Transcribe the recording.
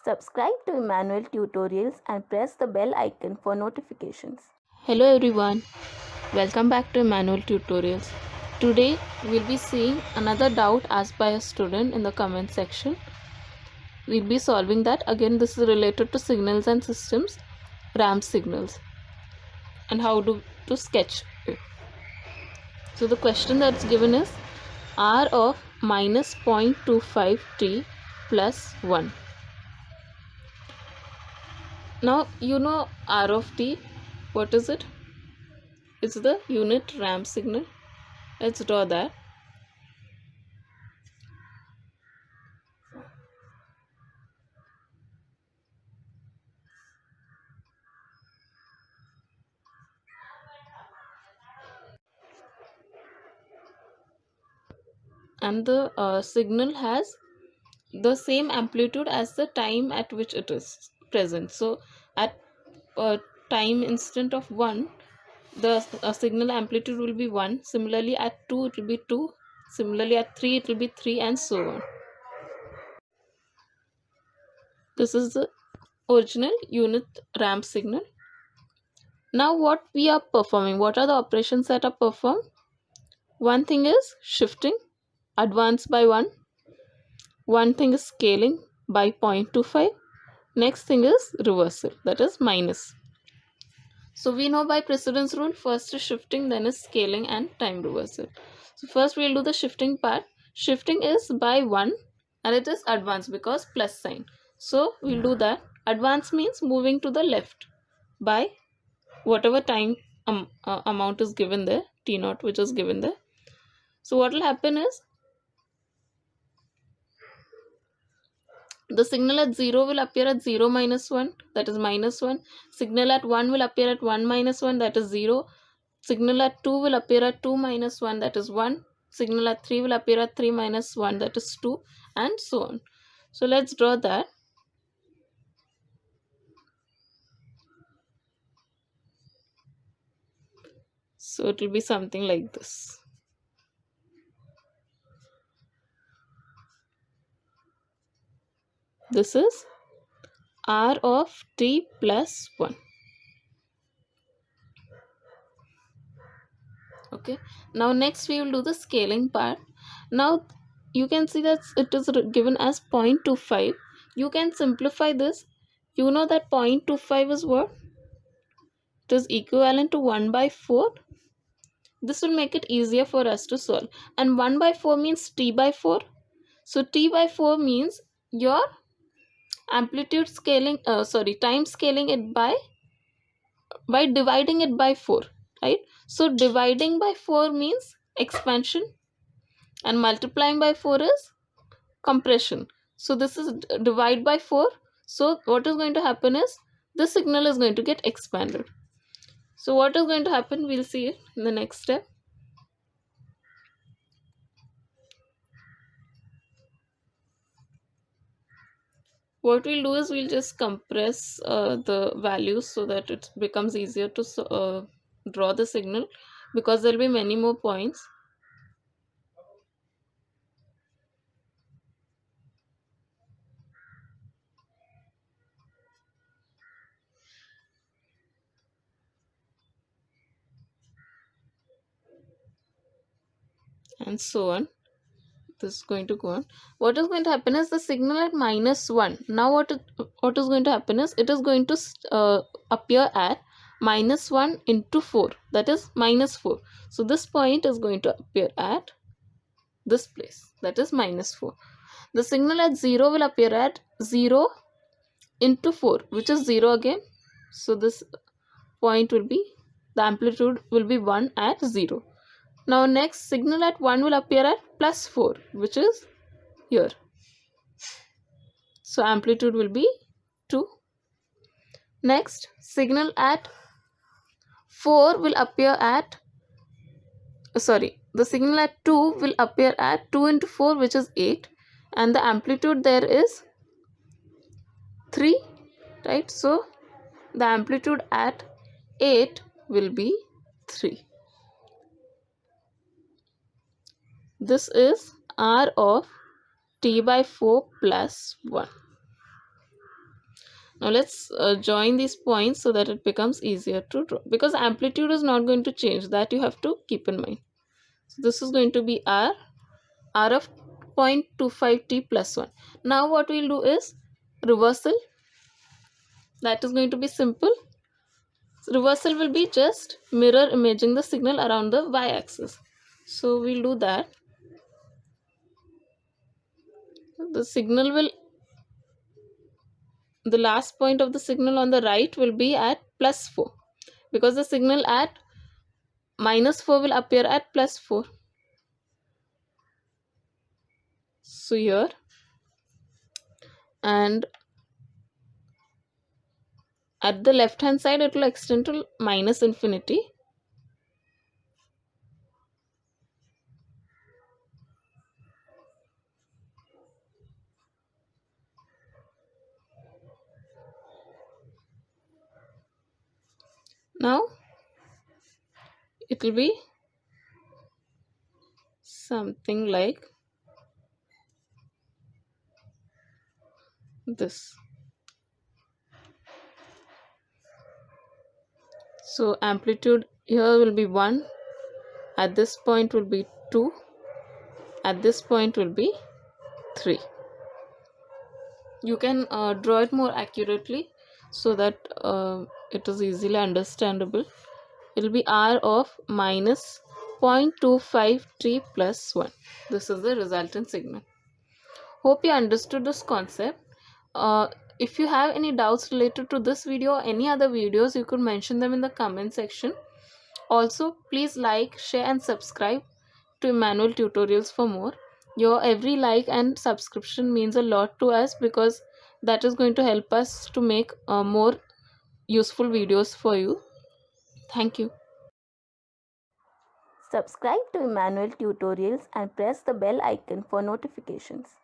Subscribe to Emmanuel Tutorials and press the bell icon for notifications. Hello everyone, welcome back to Emmanuel Tutorials. Today we'll be seeing another doubt asked by a student in the comment section. We'll be solving that. Again, this is related to signals and systems, ramp signals, and how to sketch it. So the question that's given is R of minus 0.25 t plus 1. Now you know R of t. What is it? It's the unit ramp signal. Let's draw that. And the signal has the same amplitude as the time at which it is present. So at a time instant of 1, the signal amplitude will be 1. Similarly at 2 it will be 2. Similarly at 3 it will be 3, and so on. This is the original unit ramp signal. Now what we are performing, what are the operations that are performed? One thing is shifting, advance by 1. One thing is scaling by 0.25. Next thing is reversal, that is minus. So we know by precedence rule, first is shifting, then is scaling, and time reversal. So first we'll do the shifting part. Shifting is by 1 and it is advance because plus sign. So we'll do that. Advance means moving to the left by whatever time amount is given there, t naught, which is given there. So what will happen is the signal at 0 will appear at 0 minus 1, that is minus 1. Signal at 1 will appear at 1 minus 1, that is 0. Signal at 2 will appear at 2 minus 1, that is 1. Signal at 3 will appear at 3 minus 1, that is 2, and so on. So let's draw that. So it will be something like this. This is R of t plus 1. Okay, now next we will do the scaling part. Now you can see that it is given as 0.25. You can simplify this. You know that 0.25 is what? It is equivalent to 1 by 4. This will make it easier for us to solve. And 1 by 4 means t by 4. So t by 4 means your amplitude scaling, time scaling it by dividing it by 4, right? So dividing by 4 means expansion and multiplying by 4 is compression. So this is divide by 4. So what is going to happen is the signal is going to get expanded. So what is going to happen, we'll see it in the next step. What we'll do is we'll just compress the values so that it becomes easier to draw the signal, because there will be many more points. And so on. This is going to go on. What is going to happen is the signal at minus 1. Now what is going to happen is it is going to appear at minus 1 into 4, that is minus 4. So this point is going to appear at this place, that is minus 4. The signal at 0 will appear at 0 into 4, which is 0 again. So this point will be, the amplitude will be 1 at 0. Now next signal at 1 will appear at plus 4, which is here. So amplitude will be 2. Next signal at 4 will appear at, the signal at 2 will appear at 2 into 4, which is 8, and the amplitude there is 3, right? So the amplitude at 8 will be 3. This is R of t by 4 plus 1. Now let's join these points so that it becomes easier to draw, because amplitude is not going to change, that you have to keep in mind. So this is going to be r of 0.25t plus 1. Now what we'll do is reversal. That is going to be simple. Reversal will be just mirror imaging the signal around the y-axis. So we'll do that. The last point of the signal on the right will be at plus 4, because the signal at minus 4 will appear at plus 4. So here, and at the left hand side it will extend to minus infinity. Now it will be something like this. So amplitude here will be 1, at this point will be 2, at this point will be 3. You can draw it more accurately so that it is easily understandable. It will be r of minus 0.25t plus 1. This is the resultant signal. Hope you understood this concept. If you have any doubts related to this video or any other videos, you could mention them in the comment section. Also, please like, share and subscribe to Emmanuel Tutorials for more. Your every like and subscription means a lot to us, because that is going to help us to make more useful videos for you. Thank you. Subscribe to Emmanuel Tutorials and press the bell icon for notifications.